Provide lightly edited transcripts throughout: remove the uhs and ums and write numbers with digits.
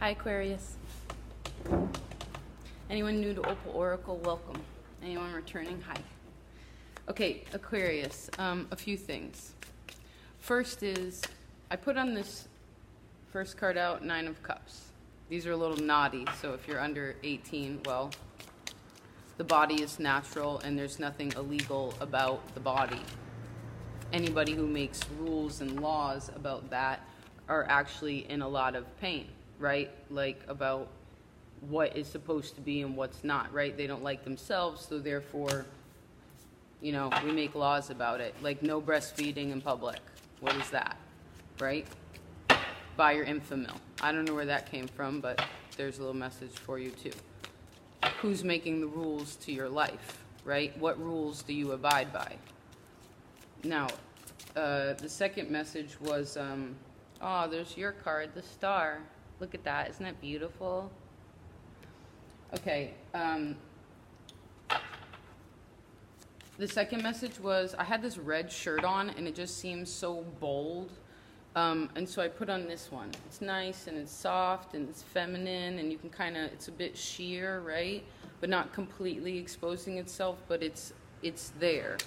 Hi, Aquarius. Anyone new to Opal Oracle, welcome. Anyone returning, hi. Okay, Aquarius, a few things. First is, I put on this first card out, Nine of Cups. These are a little naughty, so if you're under 18, well, the body is natural and there's nothing illegal about the body. Anybody who makes rules and laws about that are actually in a lot of pain, right? Like about what is supposed to be and what's not, right? They don't like themselves, so therefore, you know, we make laws about it. Like no breastfeeding in public. What is that, right? Buy your Infamil. I don't know where that came from, but there's a little message for you too. Who's making the rules to your life, right? What rules do you abide by? Now, the second message was, oh, there's your card, the star. Look at that, isn't that beautiful? Okay, the second message was, I had this red shirt on and it just seems so bold. And so I put on this one. It's nice and it's soft and it's feminine and you can kind of, it's a bit sheer, right? But not completely exposing itself, but it's there.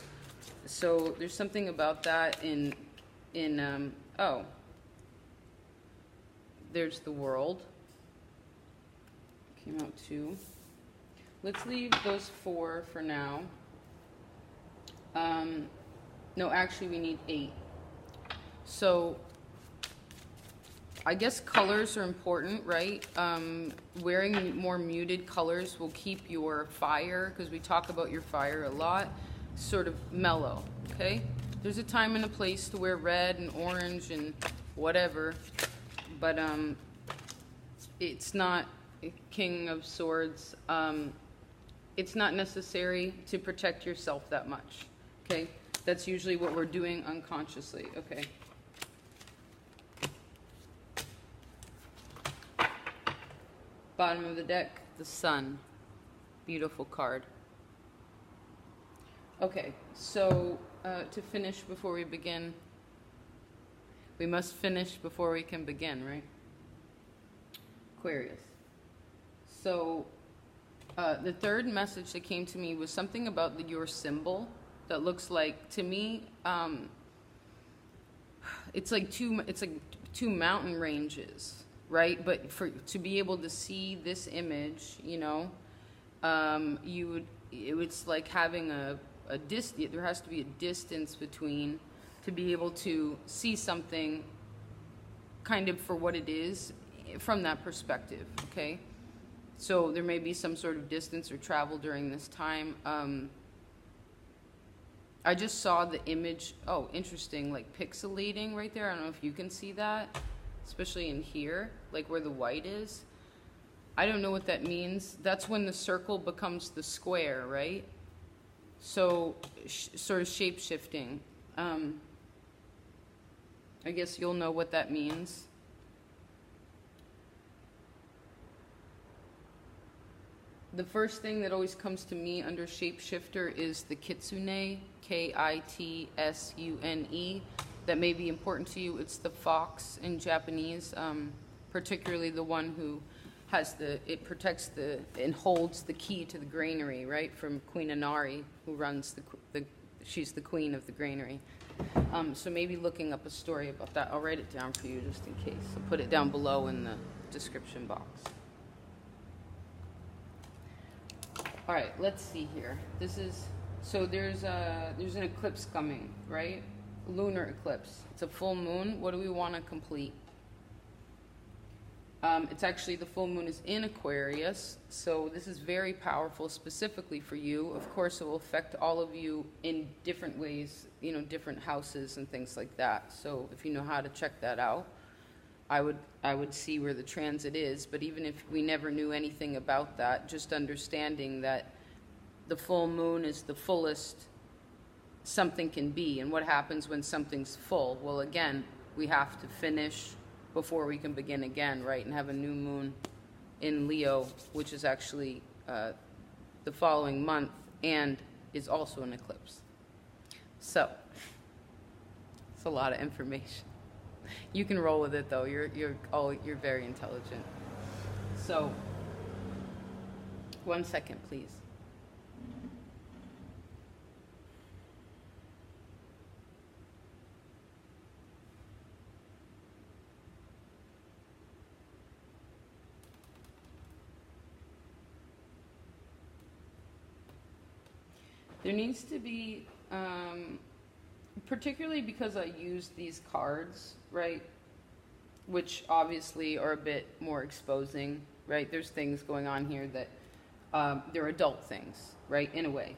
So there's something about that oh, there's the World. Came out 2. Let's leave those 4 for now. No, actually we need 8. So I guess colors are important, right? Wearing more muted colors will keep your fire, because we talk about your fire a lot, sort of mellow, okay? There's a time and a place to wear red and orange and whatever, but it's not King of Swords. It's not necessary to protect yourself that much, okay? That's usually what we're doing unconsciously, okay? Bottom of the deck, the Sun. Beautiful card. Okay, so to finish before we begin, we must finish before we can begin, right? Aquarius. So the third message that came to me was something about your symbol that looks like, to me, it's like two mountain ranges, right? But to be able to see this image, you know, it's like having there has to be a distance between, to be able to see something kind of for what it is from that perspective, okay? So there may be some sort of distance or travel during this time. I just saw the image, oh, interesting, like pixelating right there. I don't know if you can see that, especially in here, like where the white is. I don't know what that means. That's when the circle becomes the square, right? So sort of shape-shifting. I guess you'll know what that means. The first thing that always comes to me under shapeshifter is the kitsune, K-I-T-S-U-N-E. That may be important to you. It's the fox in Japanese, particularly the one who has it protects and holds the key to the granary, right? From Queen Inari, who runs she's the queen of the granary. So maybe looking up a story about that. I'll write it down for you just in case. I'll put it down below in the description box. All right, let's see here. So there's an eclipse coming, right? Lunar eclipse. It's a full moon. What do we want to complete? It's actually, the full moon is in Aquarius, so this is very powerful specifically for you. Of course, it will affect all of you in different ways, you know, different houses and things like that. So if you know how to check that out, I would see where the transit is. But even if we never knew anything about that, just understanding that the full moon is the fullest something can be. And what happens when something's full? Well, again, we have to finish before we can begin again, right? And have a new moon in Leo, which is actually the following month and is also an eclipse. So it's a lot of information. You can roll with it though. You're very intelligent. So, 1 second, please. There needs to be, particularly because I use these cards, right, which obviously are a bit more exposing, right? There's things going on here that they're adult things, right, in a way.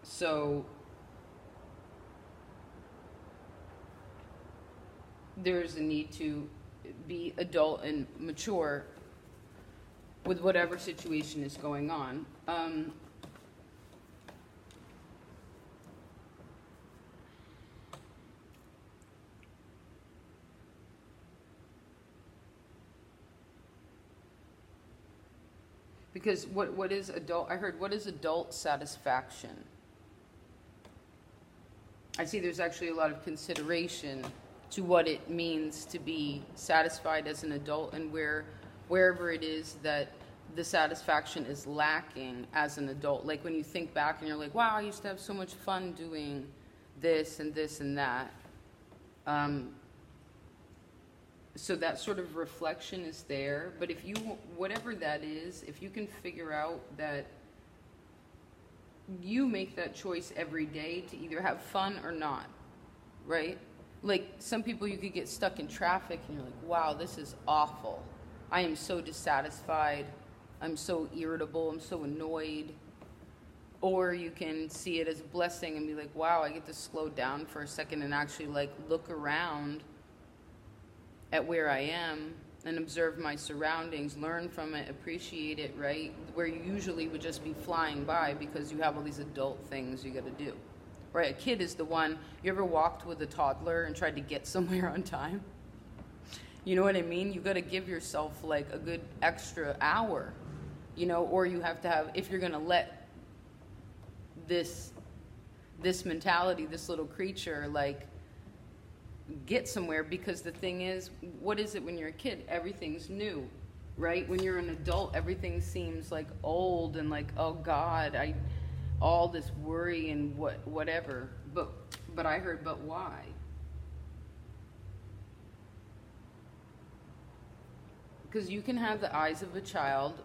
So there's a need to be adult and mature with whatever situation is going on. Because what is adult, I heard, what is adult satisfaction? I see there's actually a lot of consideration to what it means to be satisfied as an adult, and wherever it is that the satisfaction is lacking as an adult. Like when you think back and you're like, wow, I used to have so much fun doing this and this and that. So that sort of reflection is there. But if you, whatever that is, if you can figure out that you make that choice every day to either have fun or not, right? Like some people, you could get stuck in traffic and you're like, wow, this is awful. I am so dissatisfied. I'm so irritable. I'm so annoyed. Or you can see it as a blessing and be like, wow, I get to slow down for a second and actually like look around at where I am and observe my surroundings, learn from it, appreciate it, right? Where you usually would just be flying by because you have all these adult things you got to do, right? A kid is the one, you ever walked with a toddler and tried to get somewhere on time? You know what I mean? You got to give yourself like a good extra hour, you know, or you have to have, if you're going to let this mentality, this little creature, like, get somewhere. Because the thing is, what is it when you're a kid? Everything's new, right? When you're an adult, everything seems like old and like, oh God, all this worry and whatever. But I heard, but why? Because you can have the eyes of a child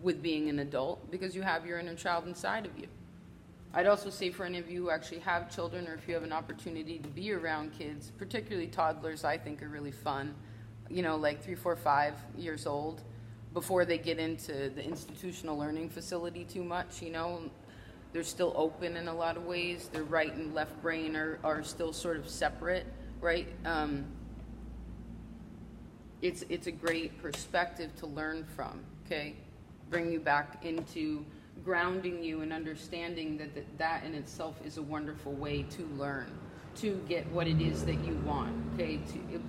with being an adult because you have your inner child inside of you. I'd also say for any of you who actually have children, or if you have an opportunity to be around kids, particularly toddlers, I think are really fun, you know, like 3, 4, 5 years old, before they get into the institutional learning facility too much, you know. They're still open in a lot of ways. Their right and left brain are still sort of separate, right? It's a great perspective to learn from, okay? Bring you back into grounding you and understanding that in itself is a wonderful way to learn, to get what it is that you want, okay?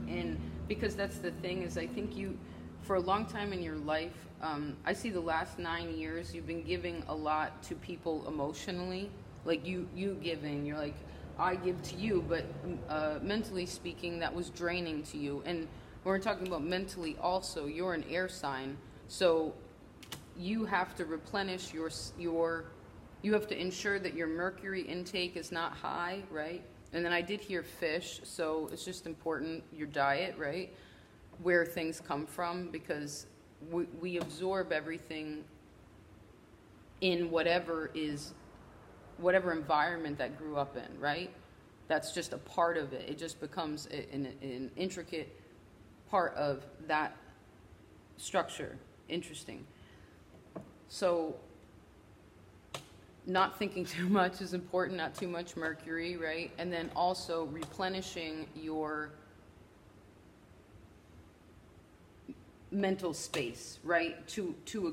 And because that's the thing, is I think you, for a long time in your life, I see the last 9 years, you've been giving a lot to people emotionally, like you giving, you're like, I give to you, but mentally speaking, that was draining to you. And when we're talking about mentally also, you're an air sign, so you have to replenish you have to ensure that your mercury intake is not high, right? And then I did hear fish, so it's just important, your diet, right? Where things come from, because we absorb everything in whatever environment that grew up in, right? That's just a part of it. It just becomes an intricate part of that structure. Interesting. So not thinking too much is important, not too much mercury, right? And then also replenishing your mental space, right? To a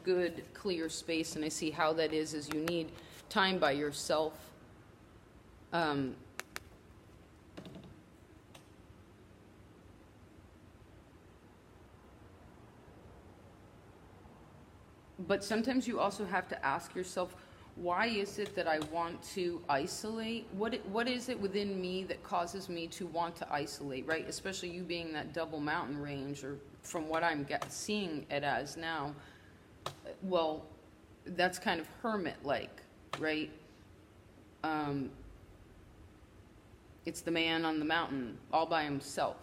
good clear space. And I see how that is you need time by yourself. But sometimes you also have to ask yourself, why is it that I want to isolate? What is it within me that causes me to want to isolate, right? Especially you being that double mountain range, or from what I'm seeing it as now, well, that's kind of hermit-like, right? It's the man on the mountain all by himself.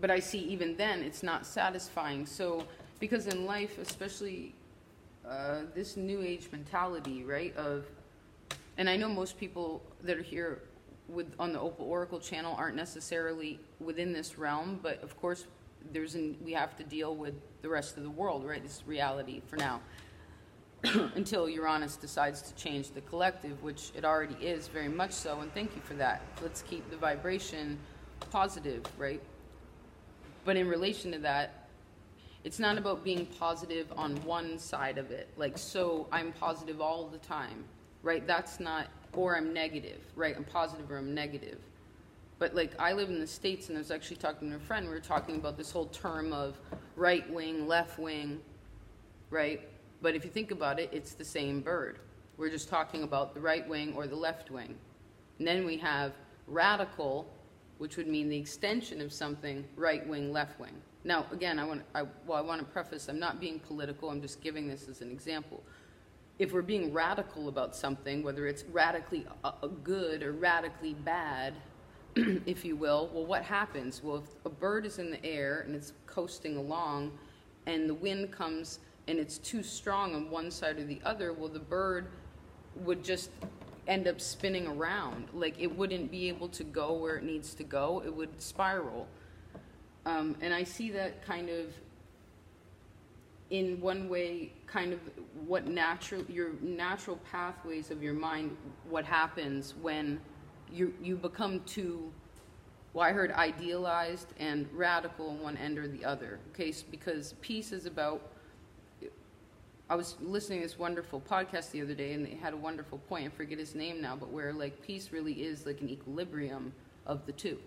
But I see even then it's not satisfying. So, because in life, especially this new age mentality, right, and I know most people that are here on the Opal Oracle channel aren't necessarily within this realm, but of course we have to deal with the rest of the world, right? This is reality for now. Until Uranus decides to change the collective, which it already is very much so, and thank you for that. Let's keep the vibration positive, right? But in relation to that, it's not about being positive on one side of it, like, so I'm positive all the time, right? That's not, or I'm negative, right? I'm positive or I'm negative. But like, I live in the States, and I was actually talking to a friend, we were talking about this whole term of right wing, left wing, right? But if you think about it, it's the same bird. We're just talking about the right wing or the left wing. And then we have radical, which would mean the extension of something, right wing, left wing. Now, again, I want to preface, I'm not being political, I'm just giving this as an example. If we're being radical about something, whether it's radically good or radically bad, if you will, well, what happens? Well, if a bird is in the air and it's coasting along, and the wind comes and it's too strong on one side or the other, well, the bird would just end up spinning around. Like, it wouldn't be able to go where it needs to go. It would spiral. And I see that kind of, in one way, kind of what your natural pathways of your mind, what happens when you become too, well, I heard idealized and radical on one end or the other. Okay, because peace is about, I was listening to this wonderful podcast the other day, and they had a wonderful point, I forget his name now, but where like peace really is like an equilibrium of the two,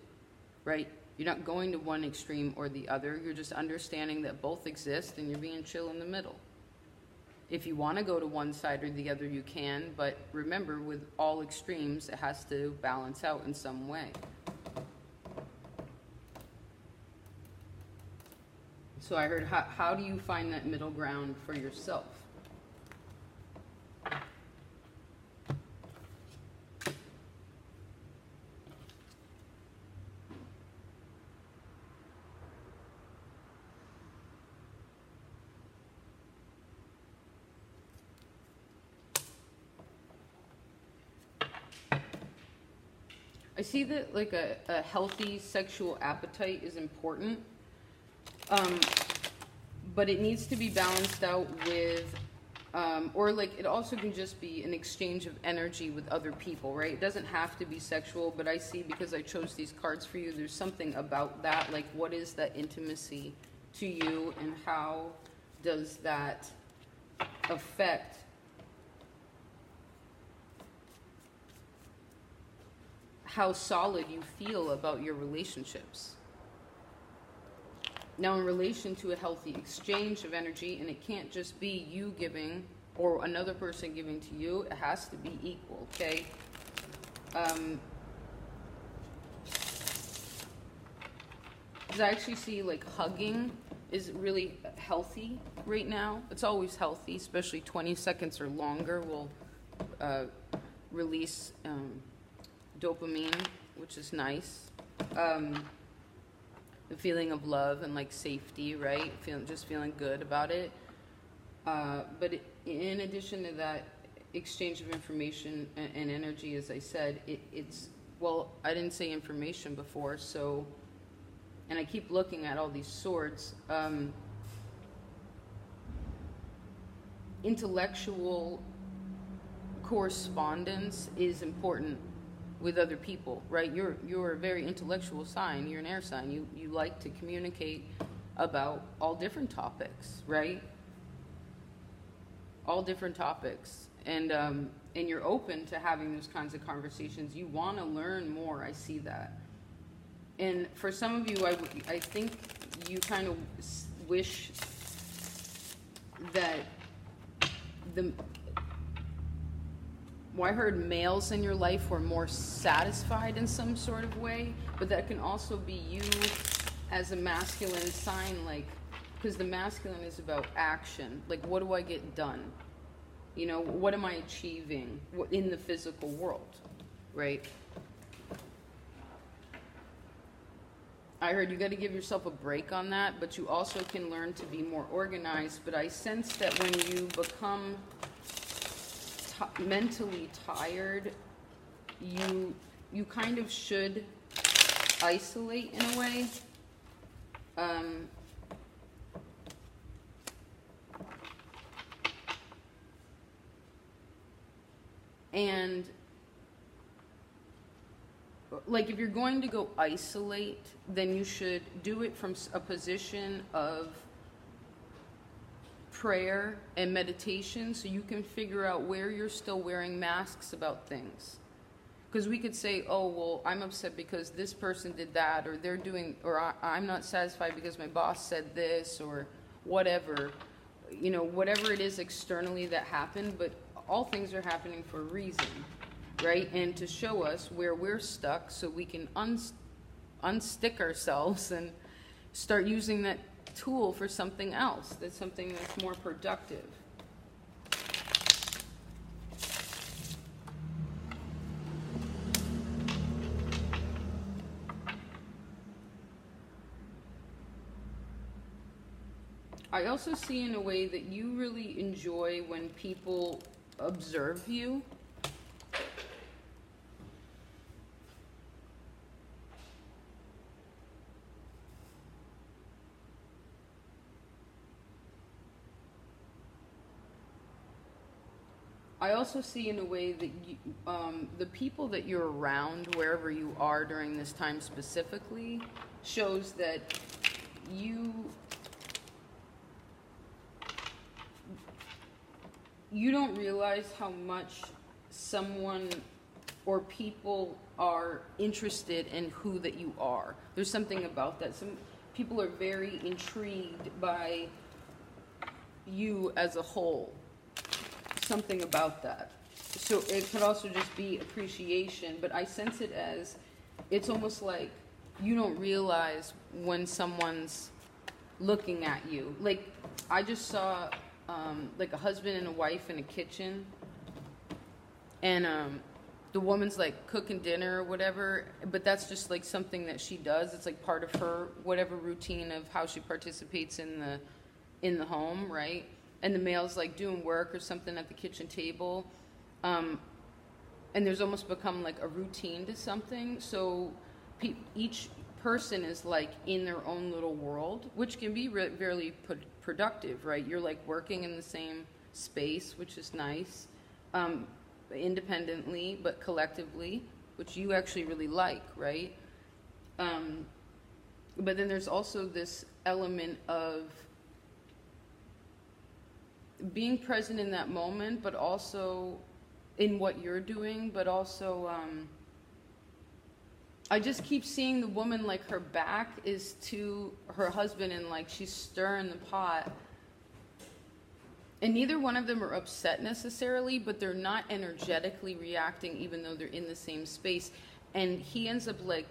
right? You're not going to one extreme or the other, you're just understanding that both exist and you're being chill in the middle. If you want to go to one side or the other, you can, but remember, with all extremes, it has to balance out in some way. So I heard, how do you find that middle ground for yourself? I see that like a healthy sexual appetite is important. But it needs to be balanced out with, or like it also can just be an exchange of energy with other people, right? It doesn't have to be sexual, but I see, because I chose these cards for you, there's something about that, like what is that intimacy to you, and how does that affect how solid you feel about your relationships. Now, in relation to a healthy exchange of energy, and it can't just be you giving or another person giving to you, it has to be equal, okay? Because I actually see like hugging is really healthy right now. It's always healthy, especially 20 seconds or longer will release dopamine, which is nice. The feeling of love and like safety, right? Just feeling good about it. But in addition to that exchange of information and energy, as I said, it's, well, I didn't say information before, so, and I keep looking at all these swords. Intellectual correspondence is important with other people, right? You're a very intellectual sign. You're an air sign. You like to communicate about all different topics, right? All different topics, and you're open to having those kinds of conversations. You want to learn more. I see that. And for some of you, I think you kind of wish that well, I heard males in your life were more satisfied in some sort of way, but that can also be you as a masculine sign, like, because the masculine is about action. Like, what do I get done? You know, what am I achieving in the physical world, right? I heard you got to give yourself a break on that, but you also can learn to be more organized. But I sense that when you become mentally tired, you kind of should isolate in a way. And like, if you're going to go isolate, then you should do it from a position of prayer and meditation, so you can figure out where you're still wearing masks about things. Because we could say, oh, well, I'm upset because this person did that, or they're doing, or I'm not satisfied because my boss said this, or whatever, you know, whatever it is externally that happened. But all things are happening for a reason, right? And to show us where we're stuck, so we can unstick ourselves and start using that tool for something else, that's something that's more productive. I also see in a way that you really enjoy when people observe you. I also see in a way that you, the people that you're around, wherever you are during this time specifically, shows that you don't realize how much someone or people are interested in who that you are. There's something about that. Some people are very intrigued by you as a whole. Something about that. So it could also just be appreciation, but I sense it as, it's almost like you don't realize when someone's looking at you. Like, I just saw like a husband and a wife in a kitchen, and the woman's like cooking dinner or whatever, but that's just like something that she does. It's like part of her whatever routine of how she participates in the home, right? And the male's like doing work or something at the kitchen table, and there's almost become like a routine to something. So each person is like in their own little world, which can be really productive, right? You're like working in the same space, which is nice, independently but collectively, which you actually really like, right? But then there's also this element of being present in that moment, but also in what you're doing, but also I just keep seeing the woman, like her back is to her husband and like she's stirring the pot, and neither one of them are upset necessarily, but they're not energetically reacting even though they're in the same space. And he ends up like,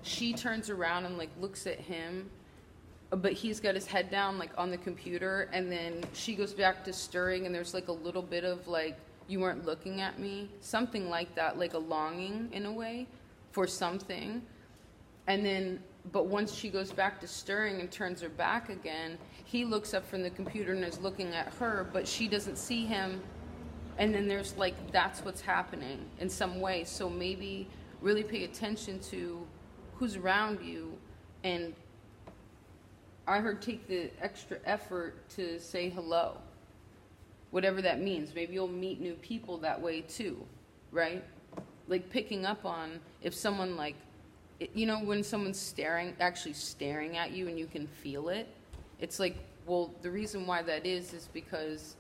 she turns around and like looks at him, but he's got his head down like on the computer, and then she goes back to stirring, and there's like a little bit of like, you weren't looking at me, something like that, like a longing in a way for something. And then, but once she goes back to stirring and turns her back again, he looks up from the computer and is looking at her, but she doesn't see him. And then there's like, that's what's happening in some way. So maybe really pay attention to who's around you, and I heard take the extra effort to say hello, whatever that means. Maybe you'll meet new people that way too, right? Like picking up on if someone like, you know, when someone's actually staring at you and you can feel it, it's like, well, the reason why that is because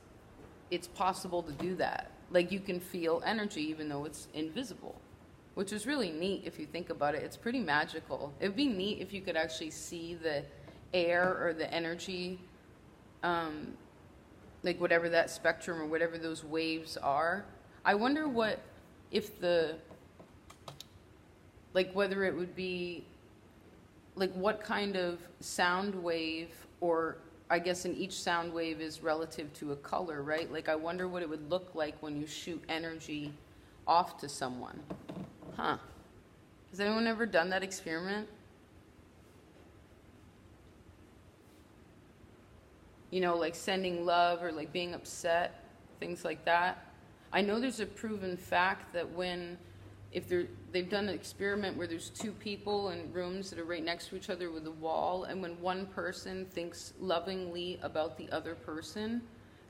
it's possible to do that. Like you can feel energy even though it's invisible, which is really neat if you think about it. It's pretty magical. It'd be neat if you could actually see the air or the energy like whatever that spectrum or whatever those waves are. I wonder what, if the, like whether it would be, like what kind of sound wave, or I guess in each sound wave is relative to a color, right? Like I wonder what it would look like when you shoot energy off to someone. Huh. Has anyone ever done that experiment? You know, like sending love or like being upset, things like that. I know there's a proven fact that when, if they've done an experiment where there's two people in rooms that are right next to each other with a wall, and when one person thinks lovingly about the other person,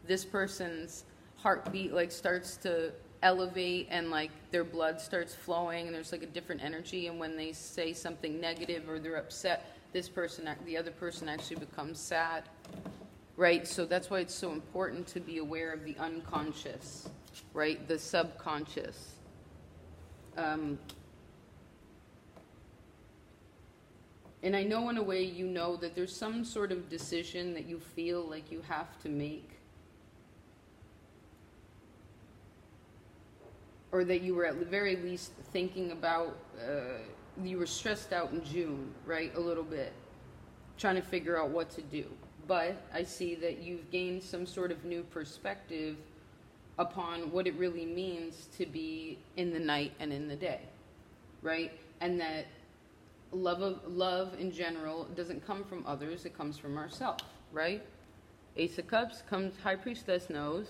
this person's heartbeat like starts to elevate and like their blood starts flowing and there's like a different energy, and when they say something negative or they're upset, this person, the other person actually becomes sad. Right, so that's why it's so important to be aware of the unconscious, right, the subconscious. And I know in a way you know that there's some sort of decision that you feel like you have to make, or that you were at the very least thinking about, you were stressed out in June, right, a little bit, trying to figure out what to do. But I see that you've gained some sort of new perspective upon what it really means to be in the night and in the day, right? And that love in general doesn't come from others, it comes from ourselves, right? Ace of Cups comes, High Priestess knows,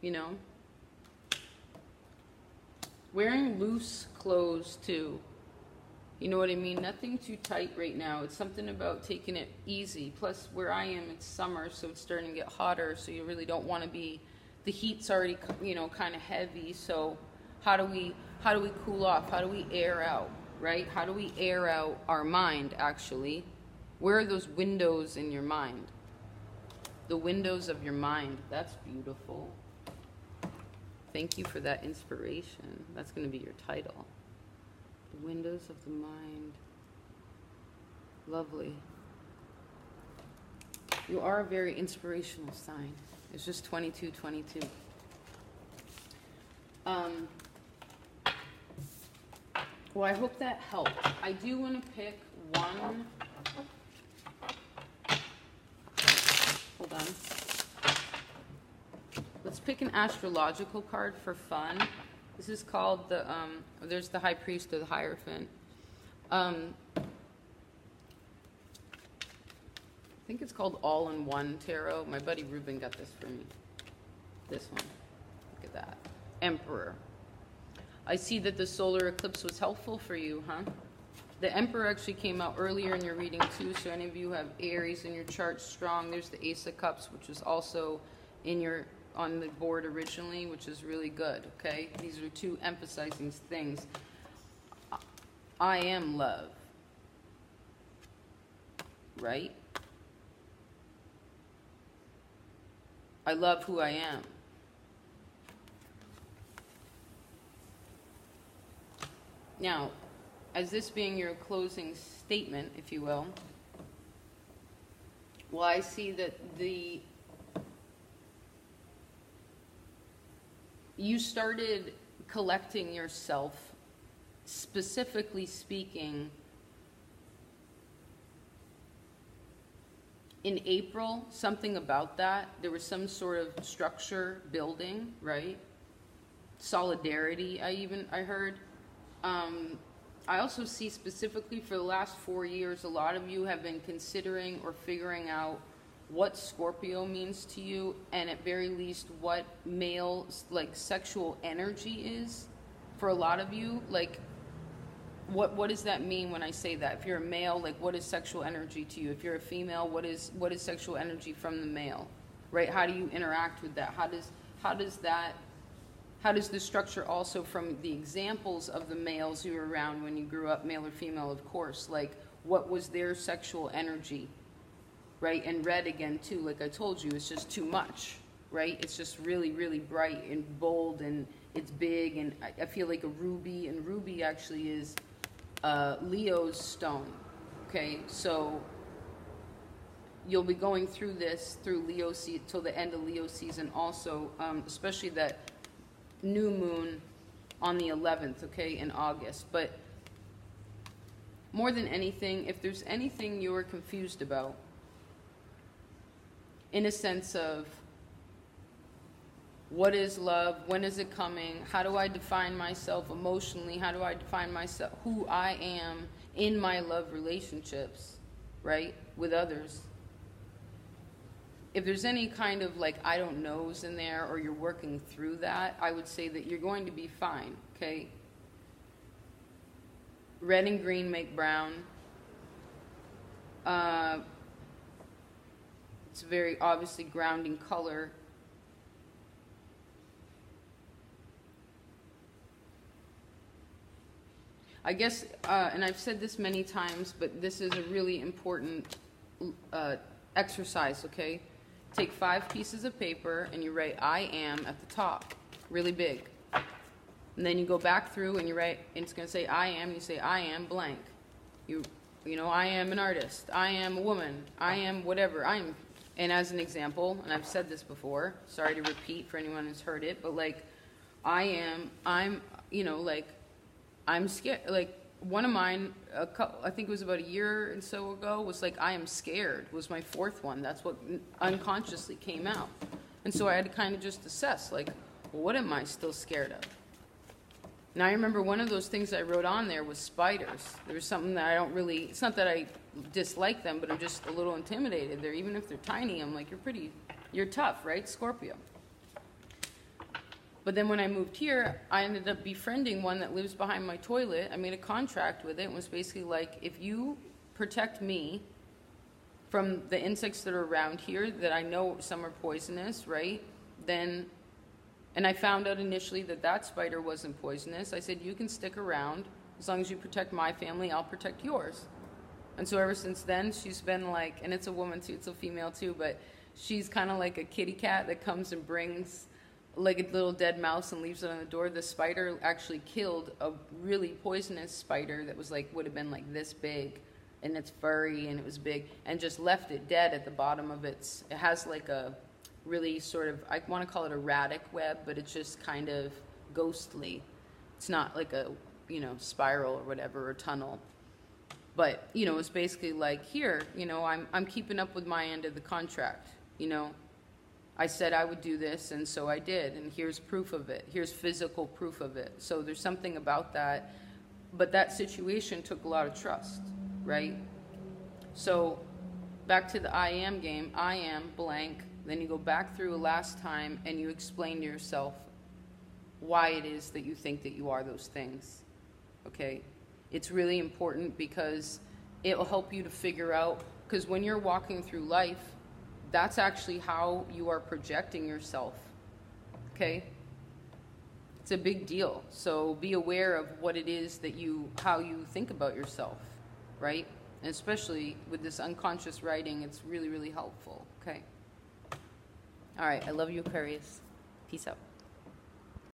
you know? Wearing loose clothes too. You know what I mean? Nothing too tight right now. It's something about taking it easy. Plus, where I am, it's summer, so it's starting to get hotter, so you really don't want to be, the heat's already, you know, kind of heavy, so how do we cool off? How do we air out, right? How do we air out our mind, actually? Where are those windows in your mind? The windows of your mind. That's beautiful. Thank you for that inspiration. That's going to be your title. The windows of the mind. Lovely. You are a very inspirational sign. It's just 2222. Well, I hope that helped. I do want to pick one. Hold on. Let's pick an astrological card for fun. This is called the, there's the High Priest or the Hierophant. I think it's called All-in-One Tarot. My buddy Ruben got this for me. This one. Look at that. Emperor. I see that the solar eclipse was helpful for you, huh? The Emperor actually came out earlier in your reading too, so any of you have Aries in your chart strong. There's the Ace of Cups, which is also in your on the board originally, which is really good, okay? These are two emphasizing things. I am love, right? I love who I am. Now, as this being your closing statement, if you will, well, I see that you started collecting yourself, specifically speaking, in April, something about that. There was some sort of structure building, right? Solidarity, I heard. I also see specifically for the last 4 years, a lot of you have been considering or figuring out what Scorpio means to you, and at very least what male, like, sexual energy is for a lot of you. Like, what does that mean when I say that? If you're a male, like, what is sexual energy to you? If you're a female, what is sexual energy from the male, right? How do you interact with that? How does the structure also from the examples of the males you were around when you grew up, male or female, of course, like, what was their sexual energy, right? And red again too, like I told you, it's just too much, right? It's just really, really bright and bold, and it's big, and I feel like a ruby, and ruby actually is Leo's stone, okay? So you'll be going through this through Leo till the end of Leo season also, especially that new moon on the 11th, okay, in August. But more than anything, if there's anything you're confused about, in a sense of what is love, when is it coming, how do I define myself emotionally, how do I define myself, who I am in my love relationships, right, with others. If there's any kind of like I don't knows in there, or you're working through that, I would say that you're going to be fine, okay? Red and green make brown. It's a very obviously grounding color. I guess, and I've said this many times, but this is a really important exercise, okay? Take 5 pieces of paper and you write I am at the top, really big. And then you go back through and you write, and it's going to say I am, you say I am blank. You know, I am an artist, I am a woman, I am whatever, and as an example, and I've said this before, sorry to repeat for anyone who's heard it, but like, I'm scared. Like, one of mine, I think it was about a year and so ago, was like, I am scared, was my 4th one. That's what unconsciously came out. And so I had to kind of just assess, like, well, what am I still scared of? Now, I remember one of those things I wrote on there was spiders. There was something that I don't really, it's not that I dislike them, but I'm just a little intimidated. They're, even if they're tiny, I'm like, you're tough, right, Scorpio? But then when I moved here, I ended up befriending one that lives behind my toilet. I made a contract with it. It was basically like, if you protect me from the insects that are around here, that I know some are poisonous, right? Then, and I found out initially that that spider wasn't poisonous. I said, you can stick around. As long as you protect my family, I'll protect yours. And so ever since then, she's been like, and it's a woman too, it's a female too, but she's kind of like a kitty cat that comes and brings like a little dead mouse and leaves it on the door. The spider actually killed a really poisonous spider that was like, would have been like this big, and it's furry and it was big, and just left it dead at the bottom of it has like a really sort of, I want to call it erratic web, but it's just kind of ghostly. It's not like a, spiral or whatever, or tunnel. But, it's basically like, here, I'm keeping up with my end of the contract, I said I would do this, and so I did, and here's proof of it. Here's physical proof of it. So there's something about that. But that situation took a lot of trust, right? So back to the I am game. I am blank. Then you go back through a last time, and you explain to yourself why it is that you think that you are those things, okay? It's really important because it will help you to figure out, because when you're walking through life, that's actually how you are projecting yourself, okay? It's a big deal. So be aware of what it is that how you think about yourself, right? And especially with this unconscious writing, it's really, really helpful, okay? All right, I love you, Aquarius. Peace out.